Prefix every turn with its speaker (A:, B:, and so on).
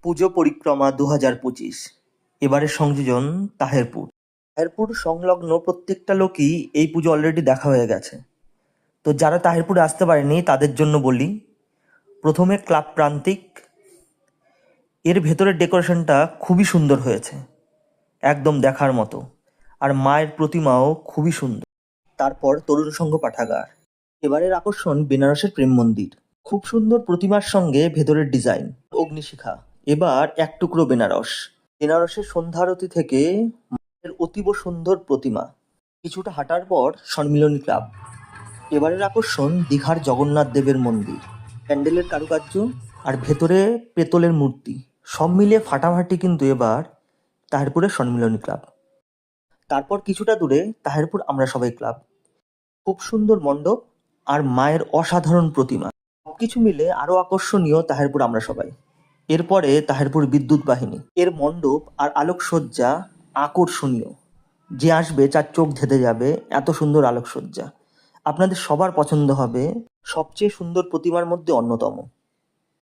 A: পুজো পরিক্রমা 2025। এবারের সংযোজন তাহেরপুর। তাহেরপুর সংলগ্ন প্রত্যেকটা লোকই এই পুজো অলরেডি দেখা হয়ে গেছে। তো যারা তাহেরপুরে আসতে পারেনি তাদের জন্য বলি, প্রথমে ক্লাব প্রান্তিক, এর ভেতরের ডেকোরেশনটা খুবই সুন্দর হয়েছে, একদম দেখার মতো, আর মায়ের প্রতিমাও খুবই সুন্দর। তারপর তরুণ সংঘ পাঠাগার। এবারের আকর্ষণ বেনারসের প্রেম মন্দির, খুব সুন্দর প্রতিমার সঙ্গে ভেতরের ডিজাইন। অগ্নিশিখা, এবার এক টুকরো বেনারস। বেনারসের সন্ধ্যারতি থেকে মায়ের অতীব সুন্দর প্রতিমা। কিছুটা হাঁটার পর সম্মিলনী ক্লাব। এবারের আকর্ষণ দীঘার জগন্নাথ দেবের মন্দির, প্যান্ডেলের কারুকার্য আর ভেতরে পেতলের মূর্তি সব মিলিয়ে ফাটাফাটি কিন্তু এবার তাহেরপুরের সম্মিলনী ক্লাব। তারপর কিছুটা দূরে তাহেরপুর আমরা সবাই ক্লাব, খুব সুন্দর মণ্ডপ আর মায়ের অসাধারণ প্রতিমা, সবকিছু মিলে আরো আকর্ষণীয় তাহেরপুর আমরা সবাই। এরপরে তাহেরপুর বিদ্যুৎ বাহিনী, এর মণ্ডপ আর আলোকসজ্জা আকর্ষণীয়, যে আসবে তার চোখ ধেঁধে যাবে, এত সুন্দর আলোকসজ্জা, আপনাদের সবার পছন্দ হবে, সবচেয়ে সুন্দর প্রতিমার মধ্যে অন্যতম।